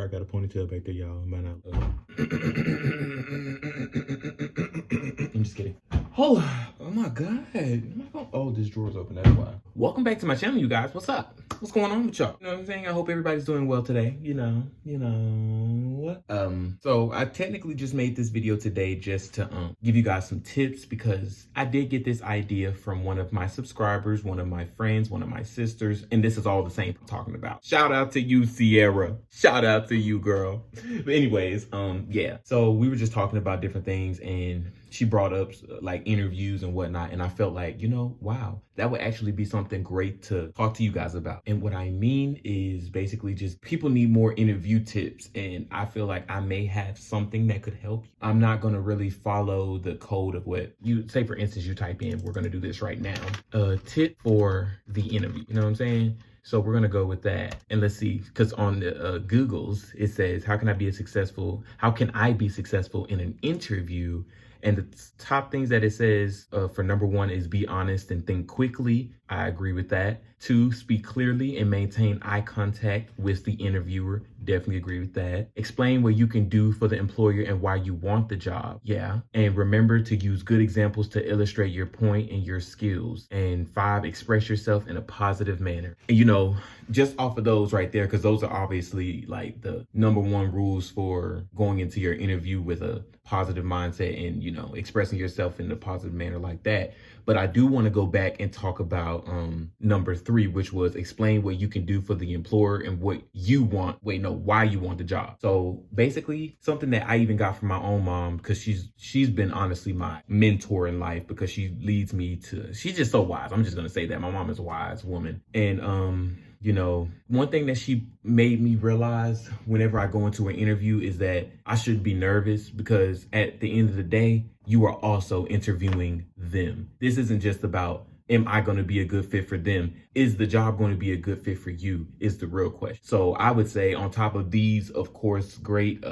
swear I got a ponytail back there, y'all. Might not. I'm just kidding. Oh my God. Oh, this drawer's open, that's why. Welcome back to my channel, you guys. What's up? What's going on with y'all? You know what I'm saying? I hope everybody's doing well today. You know. So I technically just made this video today just to give you guys some tips, because I did get this idea from one of my subscribers, one of my friends, one of my sisters, and this is all the same I'm talking about. Shout out to you, Sierra. Shout out to you, girl. But anyways, yeah. So we were just talking about different things, and she brought up like interviews and whatnot, and I felt like, you know, wow, that would actually be something great to talk to you guys about. And what I mean is basically just people need more interview tips, and I feel like I may have something that could help you. I'm not going to really follow the code of what you say. For instance, you type in, we're going to do this right now, a tip for the interview, you know what I'm saying? So we're going to go with that, and let's see, because on the Google's, it says, how can I be successful in an interview? And the top things that it says for number one is be honest and think quickly. I agree with that. 2, speak clearly and maintain eye contact with the interviewer. Definitely agree with that. Explain what you can do for the employer and why you want the job. Yeah. And remember to use good examples to illustrate your point and your skills. And 5, express yourself in a positive manner. And you know, just off of those right there, because those are obviously like the number one rules for going into your interview with a positive mindset and, you know, expressing yourself in a positive manner like that. But I do want to go back and talk about number 3, which was explain what you can do for the employer and what you want. Why you want the job. So basically something that I even got from my own mom, because she's been honestly my mentor in life, because she leads me to, she's just so wise. I'm just going to say that my mom is a wise woman. And, you know, one thing that she made me realize whenever I go into an interview is that I shouldn't be nervous, because at the end of the day, you are also interviewing them. This isn't just about, am I going to be a good fit for them? Is the job going to be a good fit for you? Is the real question. So I would say, on top of these, of course, great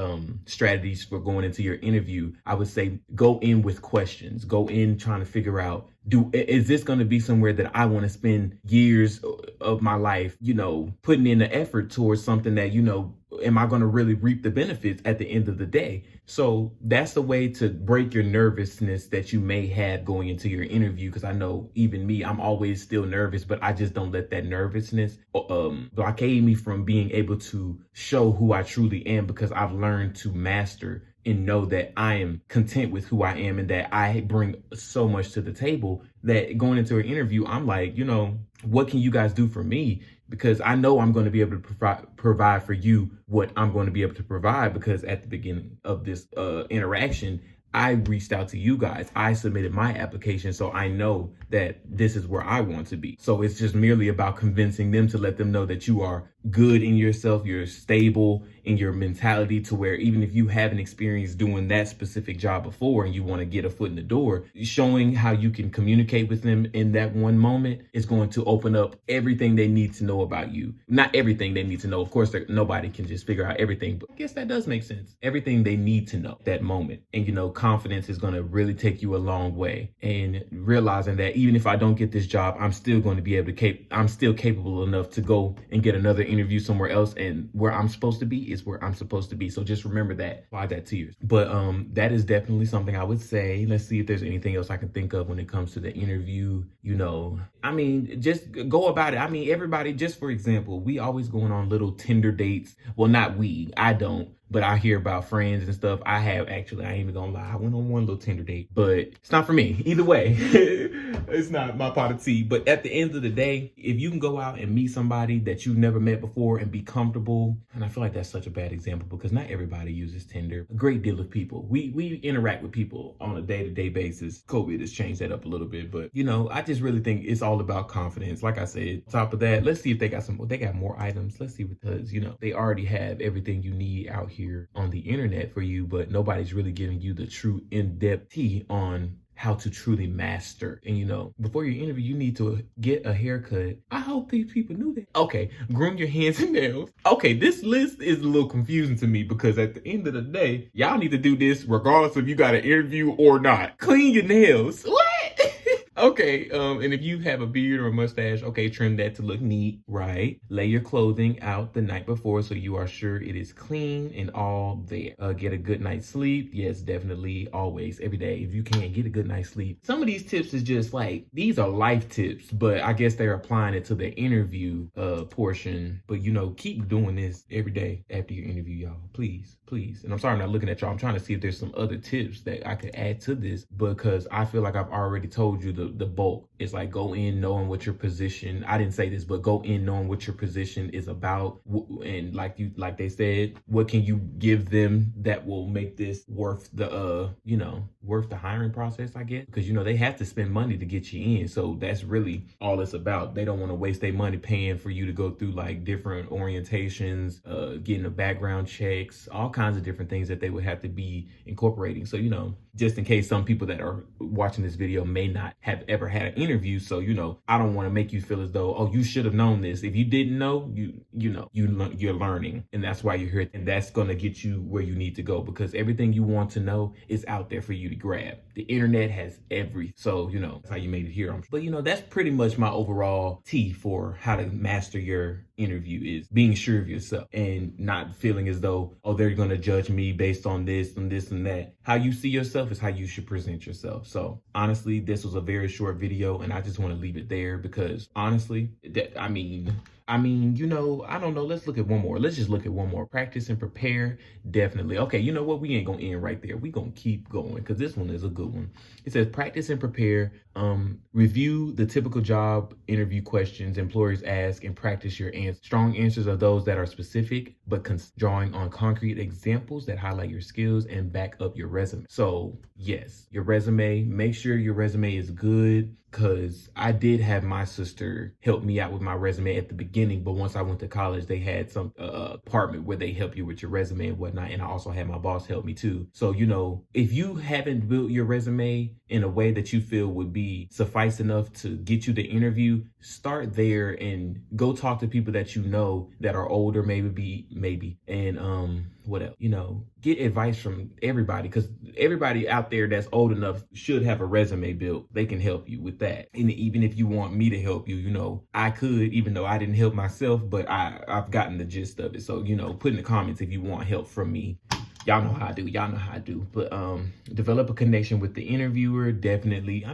strategies for going into your interview, I would say go in with questions. Go in trying to figure out, is this going to be somewhere that I want to spend years of my life, you know, putting in the effort towards something that, you know, am I going to really reap the benefits at the end of the day? So that's the way to break your nervousness that you may have going into your interview. Because I know even me, I'm always still nervous, but I just don't let that nervousness blockade me from being able to show who I truly am, because I've learned to master and know that I am content with who I am and that I bring so much to the table that going into an interview, I'm like, you know, what can you guys do for me? Because I know I'm going to be able to provide for you what I'm going to be able to provide, because at the beginning of this interaction, I reached out to you guys. I submitted my application, so I know that this is where I want to be. So it's just merely about convincing them to let them know that you are good in yourself, you're stable in your mentality, to where even if you haven't experienced doing that specific job before and you want to get a foot in the door, showing how you can communicate with them in that one moment is going to open up everything they need to know about you. Not everything they need to know. Of course, nobody can just figure out everything, but I guess that does make sense. Everything they need to know at that moment. And, you know, confidence is going to really take you a long way. And realizing that even if I don't get this job, I'm still going to be able to I'm still capable enough to go and get another interview somewhere else, and where I'm supposed to be is where I'm supposed to be. So just remember that, apply that to you. But that is definitely something I would say. Let's see if there's anything else I can think of when it comes to the interview. You know, I mean, just go about it. I mean, everybody, just for example, we always going on little Tinder dates. Well, not we, I don't. But I hear about friends and stuff. I have actually, I ain't even gonna lie, I went on one little Tinder date, but it's not for me. Either way, it's not my pot of tea. But at the end of the day, if you can go out and meet somebody that you've never met before and be comfortable, and I feel like that's such a bad example because not everybody uses Tinder. A great deal of people. We interact with people on a day-to-day basis. COVID has changed that up a little bit, but you know, I just really think it's all about confidence. Like I said, on top of that, let's see if they got more items. Let's see, because you know, they already have everything you need out here on the internet for you, but nobody's really giving you the true in-depth tea on how to truly master. And you know, before your interview, you need to get a haircut. I hope these people knew that. Okay, groom your hands and nails. Okay, this list is a little confusing to me because at the end of the day, y'all need to do this regardless if you got an interview or not. Clean your nails. What? Okay, and if you have a beard or a mustache, okay, trim that to look neat, right? Lay your clothing out the night before so you are sure it is clean and all there. Get a good night's sleep. Yes, definitely, always, every day. If you can't get a good night's sleep, some of these tips is just like, these are life tips, but I guess they're applying it to the interview portion. But keep doing this every day after your interview, y'all. Please, please. And I'm sorry I'm not looking at y'all. I'm trying to see if there's some other tips that I could add to this, because I feel like I've already told you the bulk. It's like, go in knowing what your position, I didn't say this, but go in knowing what your position is about, and like they said, what can you give them that will make this worth the worth the hiring process, I guess, because they have to spend money to get you in, so that's really all it's about. They don't want to waste their money paying for you to go through like different orientations, getting a background checks, all kinds of different things that they would have to be incorporating. So just in case some people that are watching this video may not have ever had an interview, so I don't want to make you feel as though, oh, you should have known this. If you didn't know, you're learning, and that's why you're here, and that's going to get you where you need to go, because everything you want to know is out there for you to grab. The internet has everything, so that's how you made it here. But that's pretty much my overall tea for how to master your interview, is being sure of yourself and not feeling as though, oh, they're going to judge me based on this and this and that. How you see yourself is how you should present yourself. So honestly, this was a very short video, and I just want to leave it there because honestly, I mean, I don't know. Let's look at one more. Let's just look at one more. Practice and prepare. Definitely. Okay, you know what? We ain't going to end right there. We going to keep going because this one is a good one. It says practice and prepare. Review the typical job interview questions employers ask and practice your answers. Strong answers are those that are specific, but drawing on concrete examples that highlight your skills and back up your resume. So yes, your resume, make sure your resume is good, because I did have my sister help me out with my resume at the beginning, but once I went to college, they had some apartment where they help you with your resume and whatnot, and I also had my boss help me too. So if you haven't built your resume in a way that you feel would be suffice enough to get you the interview, start there and go talk to people that that are older, maybe, and what else? Get advice from everybody, because everybody out there that's old enough should have a resume built. They can help you with that. And even if you want me to help you, I could, even though I didn't help myself, but I've gotten the gist of it. So, put in the comments if you want help from me. Y'all know how I do. Y'all know how I do. But develop a connection with the interviewer. Definitely.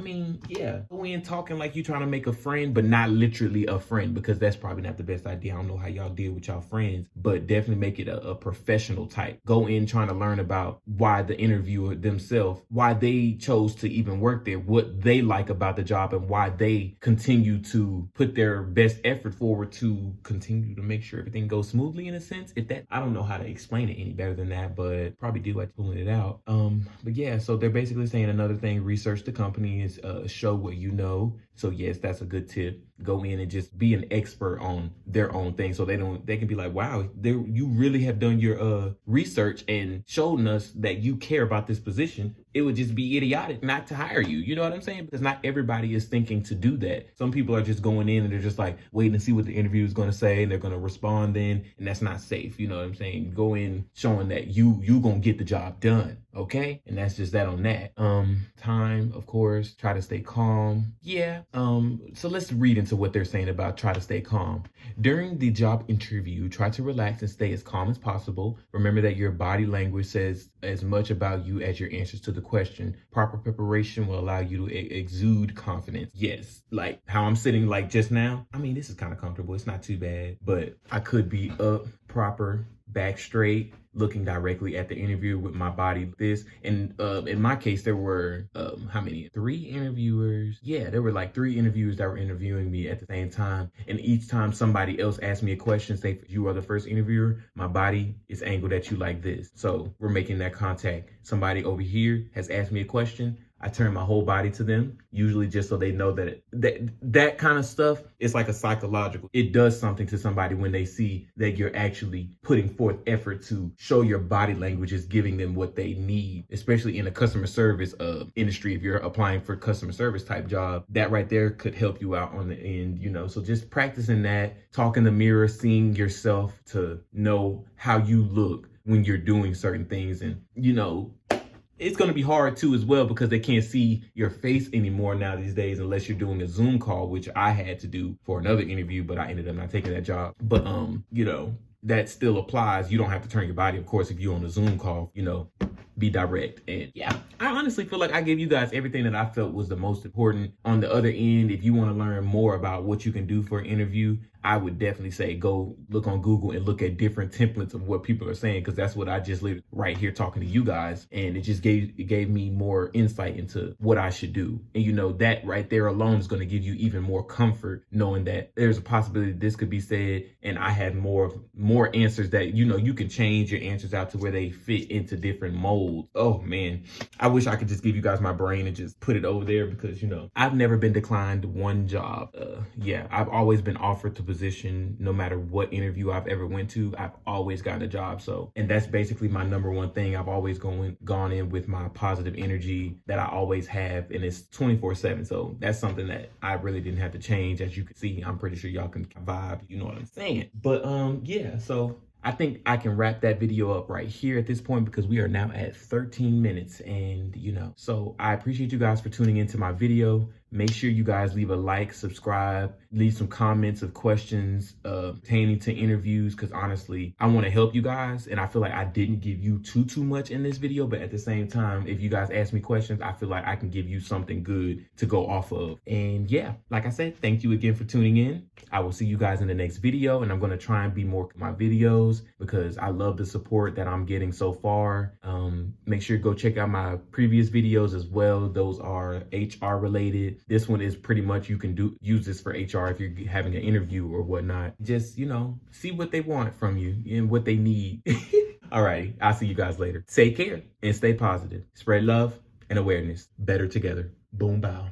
Yeah. Go in talking like you're trying to make a friend, but not literally a friend, because that's probably not the best idea. I don't know how y'all deal with y'all friends, but definitely make it a professional type. Go in trying to learn about why the interviewer themselves, why they chose to even work there, what they like about the job, and why they continue to put their best effort forward to continue to make sure everything goes smoothly, in a sense. I don't know how to explain it any better than that, but probably do like pulling it out. But yeah, so they're basically saying another thing, research the company, is show what you know. So yes, that's a good tip. Go in and just be an expert on their own thing, so they can be like, wow, you really have done your research and shown us that you care about this position. It would just be idiotic not to hire you. You know what I'm saying? Because not everybody is thinking to do that. Some people are just going in and they're just like waiting to see what the interview is going to say, and they're going to respond then, and that's not safe. You know what I'm saying? Go in showing that you gonna get the job done. Okay, and that's just that on that. Time, of course, try to stay calm. Yeah. So let's read into what they're saying about try to stay calm. During the job interview, try to relax and stay as calm as possible. Remember that your body language says as much about you as your answers to the question. Proper preparation will allow you to exude confidence. Yes, like how I'm sitting like just now. This is kind of comfortable. It's not too bad, but I could be up, proper, back straight, looking directly at the interviewer with my body like this. And in my case, there were how many? 3 interviewers. Yeah, there were like 3 interviewers that were interviewing me at the same time. And each time somebody else asked me a question, say you are the first interviewer, my body is angled at you like this. So we're making that contact. Somebody over here has asked me a question. I turn my whole body to them, usually just so they know that kind of stuff is like a psychological. It does something to somebody when they see that you're actually putting forth effort to show your body language is giving them what they need, especially in a customer service industry. If you're applying for customer service type job, that right there could help you out on the end, So just practicing that, talk in the mirror, seeing yourself to know how you look when you're doing certain things, and It's going to be hard too as well because they can't see your face anymore now these days unless you're doing a Zoom call, which I had to do for another interview, but I ended up not taking that job. But that still applies. You don't have to turn your body, of course, if you're on a Zoom call, be direct. And yeah, I honestly feel like I gave you guys everything that I felt was the most important. On the other end, if you want to learn more about what you can do for an interview, I would definitely say go look on Google and look at different templates of what people are saying, because that's what I just lived right here talking to you guys, and it just gave me more insight into what I should do. And that right there alone is going to give you even more comfort, knowing that there's a possibility this could be said, and I had more answers that you can change your answers out to where they fit into different molds. Oh man, I wish I could just give you guys my brain and just put it over there, because I've never been declined one job. Yeah, I've always been offered to position. No matter what interview I've ever went to, I've always gotten a job. And that's basically my number one thing. I've always gone in with my positive energy that I always have, and it's 24/7. So that's something that I really didn't have to change. As you can see, I'm pretty sure y'all can vibe, you know what I'm saying? But yeah, so I think I can wrap that video up right here at this point, because we are now at 13 minutes. And so I appreciate you guys for tuning into my video. Make sure you guys leave a like, subscribe, leave some comments of questions pertaining to interviews, because honestly, I want to help you guys. And I feel like I didn't give you too much in this video, but at the same time, if you guys ask me questions, I feel like I can give you something good to go off of. And yeah, like I said, thank you again for tuning in. I will see you guys in the next video, and I'm going to try and be more my videos because I love the support that I'm getting so far. Make sure to go check out my previous videos as well. Those are HR related. This one is pretty much you can use this for HR if you're having an interview or whatnot. Just, see what they want from you and what they need. All right, I'll see you guys later. Take care and stay positive. Spread love and awareness. Better together. Boom, bow.